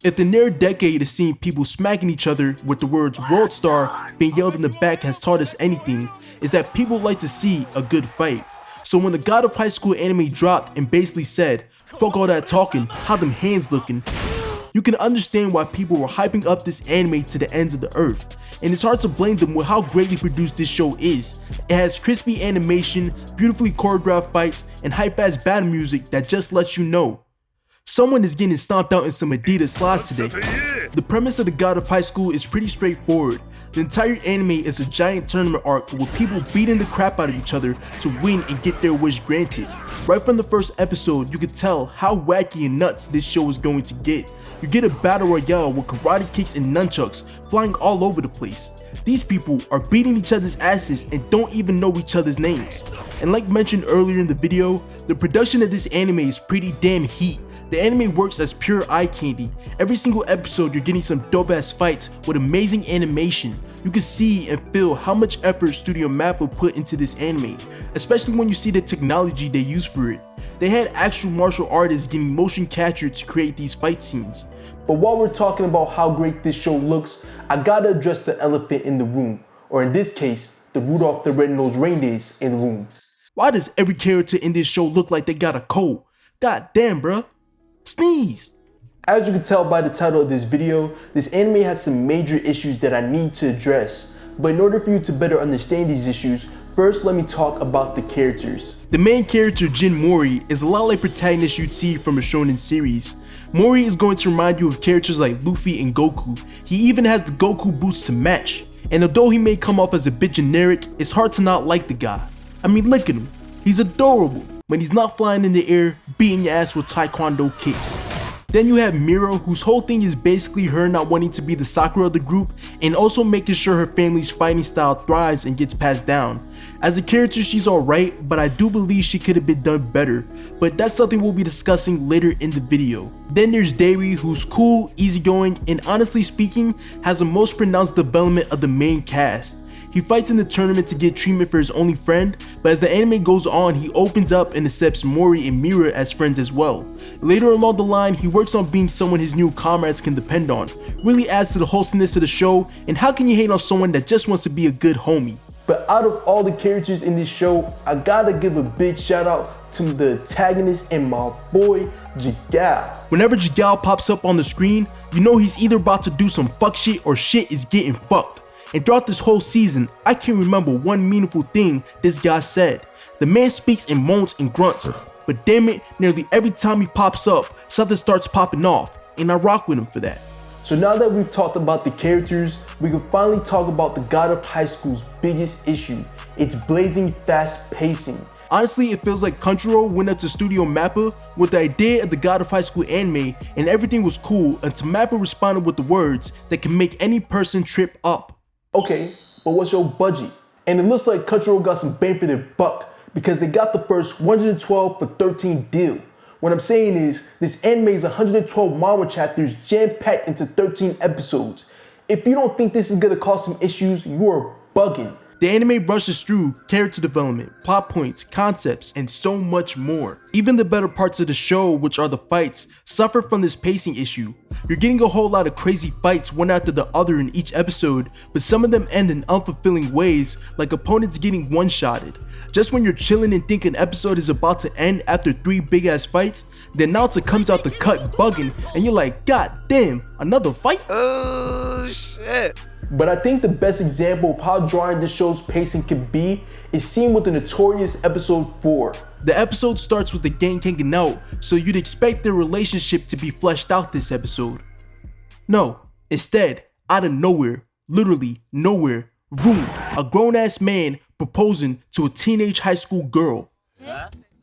If the near decade of seeing people smacking each other with the words World Star being yelled in the back has taught us anything, is that people like to see a good fight. So when the God of High School anime dropped and basically said, fuck all that talking, how them hands looking, you can understand why people were hyping up this anime to the ends of the earth. And it's hard to blame them with how greatly produced this show is. It has crispy animation, beautifully choreographed fights, and hype-ass battle music that just lets you know someone is getting stomped out in some Adidas slides today. The premise of the God of High School is pretty straightforward. The entire anime is a giant tournament arc with people beating the crap out of each other to win and get their wish granted. Right from the first episode, you could tell how wacky and nuts this show is going to get. You get a battle royale with karate kicks and nunchucks flying all over the place. These people are beating each other's asses and don't even know each other's names. And like mentioned earlier in the video, the production of this anime is pretty damn heat. The anime works as pure eye candy. Every single episode you're getting some dope ass fights with amazing animation. You can see and feel how much effort Studio Mappa put into this anime, especially when you see the technology they use for it. They had actual martial artists getting motion captured to create these fight scenes. But while we're talking about how great this show looks, I gotta address the elephant in the room, or in this case, the Rudolph the Red-Nosed Reindeers in the room. Why does every character in this show look like they got a cold? God damn, bruh. Sneeze! As you can tell by the title of this video, this anime has some major issues that I need to address. But in order for you to better understand these issues, first let me talk about the characters. The main character, Jin Mori, is a lot like protagonist you'd see from a shonen series. Mori is going to remind you of characters like Luffy and Goku. He even has the Goku boots to match. And although he may come off as a bit generic, it's hard to not like the guy. I mean, look at him. He's adorable when he's not flying in the air, beating your ass with taekwondo kicks. Then you have Mira, whose whole thing is basically her not wanting to be the Sakura of the group and also making sure her family's fighting style thrives and gets passed down. As a character, she's alright, but I do believe she could have been done better, but that's something we'll be discussing later in the video. Then there's Daewi, who's cool, easygoing, and honestly speaking, has the most pronounced development of the main cast. He fights in the tournament to get treatment for his only friend, but as the anime goes on, he opens up and accepts Mori and Mira as friends as well. Later along the line, he works on being someone his new comrades can depend on. Really adds to the wholesomeness of the show, and how can you hate on someone that just wants to be a good homie? But out of all the characters in this show, I gotta give a big shout out to the antagonist and my boy, Jegal. Whenever Jegal pops up on the screen, you know he's either about to do some fuck shit or shit is getting fucked. And throughout this whole season, I can't remember one meaningful thing this guy said. The man speaks in moans and grunts, but damn it, nearly every time he pops up, something starts popping off, and I rock with him for that. So now that we've talked about the characters, we can finally talk about the God of High School's biggest issue, its blazing fast pacing. Honestly, it feels like Crunchyroll went up to Studio Mappa with the idea of the God of High School anime and everything was cool until Mappa responded with the words that can make any person trip up. Okay, but what's your budget? And it looks like Crunchyroll got some bang for their buck because they got the first 112 for 13 deal. What I'm saying is, this anime is 112 manhwa chapters jam-packed into 13 episodes. If you don't think this is gonna cause some issues, you are bugging. The anime rushes through character development, plot points, concepts, and so much more. Even the better parts of the show, which are the fights, suffer from this pacing issue. You're getting a whole lot of crazy fights one after the other in each episode, but some of them end in unfulfilling ways, like opponents getting one-shotted. Just when you're chilling and think an episode is about to end after 3 big ass fights, the announcer comes out the cut bugging, and you're like, God damn, another fight? Oh shit. But I think the best example of how drawing this show's pacing can be is seen with the notorious episode 4. The episode starts with the gang hanging out, so you'd expect their relationship to be fleshed out this episode. No, instead, out of nowhere, literally nowhere, boom, a grown-ass man proposing to a teenage high school girl.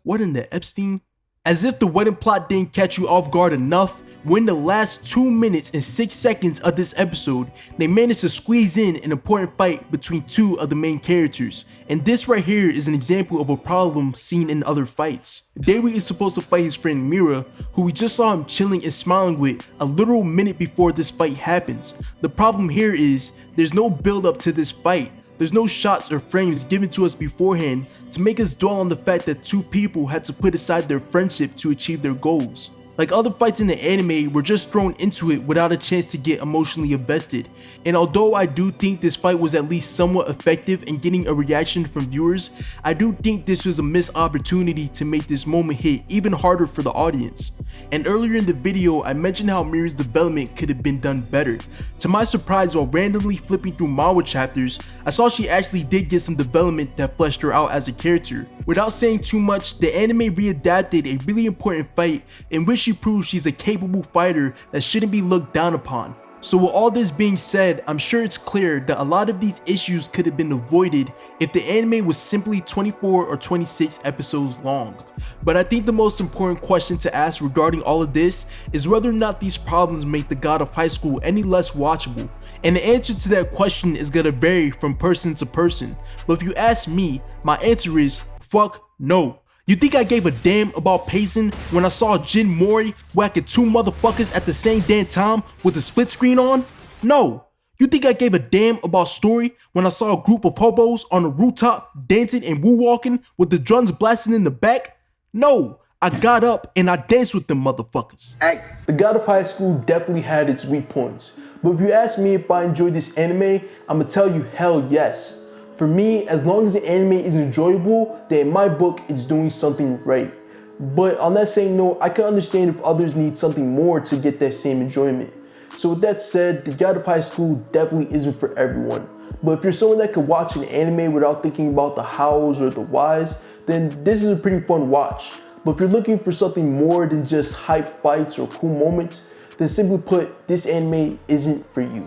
What in the Epstein? As if the wedding plot didn't catch you off guard enough, when the last 2 minutes and 6 seconds of this episode, they managed to squeeze in an important fight between 2 of the main characters. And this right here is an example of a problem seen in other fights. Daewi is supposed to fight his friend Mira, who we just saw him chilling and smiling with a literal minute before this fight happens. The problem here is, there's no build up to this fight. There's no shots or frames given to us beforehand to make us dwell on the fact that 2 people had to put aside their friendship to achieve their goals. Like other fights in the anime, we're just thrown into it without a chance to get emotionally invested. And although I do think this fight was at least somewhat effective in getting a reaction from viewers, I do think this was a missed opportunity to make this moment hit even harder for the audience. And earlier in the video, I mentioned how Miri's development could have been done better. To my surprise, while randomly flipping through manhwa chapters, I saw she actually did get some development that fleshed her out as a character. Without saying too much, the anime readapted a really important fight in which she proves she's a capable fighter that shouldn't be looked down upon. So with all this being said, I'm sure it's clear that a lot of these issues could have been avoided if the anime was simply 24 or 26 episodes long. But I think the most important question to ask regarding all of this is whether or not these problems make the God of High School any less watchable. And the answer to that question is gonna vary from person to person. But if you ask me, my answer is fuck no. You think I gave a damn about pacing when I saw Jin Mori whacking 2 motherfuckers at the same damn time with the split screen on? No. You think I gave a damn about story when I saw a group of hobos on a rooftop dancing and woo-walking with the drums blasting in the back? No. I got up and I danced with them motherfuckers. Hey. The God of High School definitely had its weak points, but if you ask me if I enjoyed this anime, I'ma tell you hell yes. For me, as long as the anime is enjoyable, then in my book, it's doing something right. But on that same note, I can understand if others need something more to get that same enjoyment. So with that said, the God of High School definitely isn't for everyone. But if you're someone that could watch an anime without thinking about the hows or the whys, then this is a pretty fun watch. But if you're looking for something more than just hype fights or cool moments, then simply put, this anime isn't for you.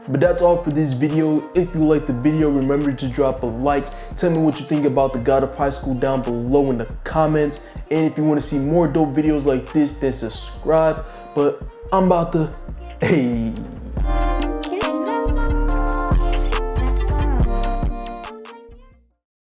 But that's all for this video. If you liked the video, remember to drop a like. Tell me what you think about the God of High School down below in the comments. And if you want to see more dope videos like this, then subscribe. But I'm about to, hey.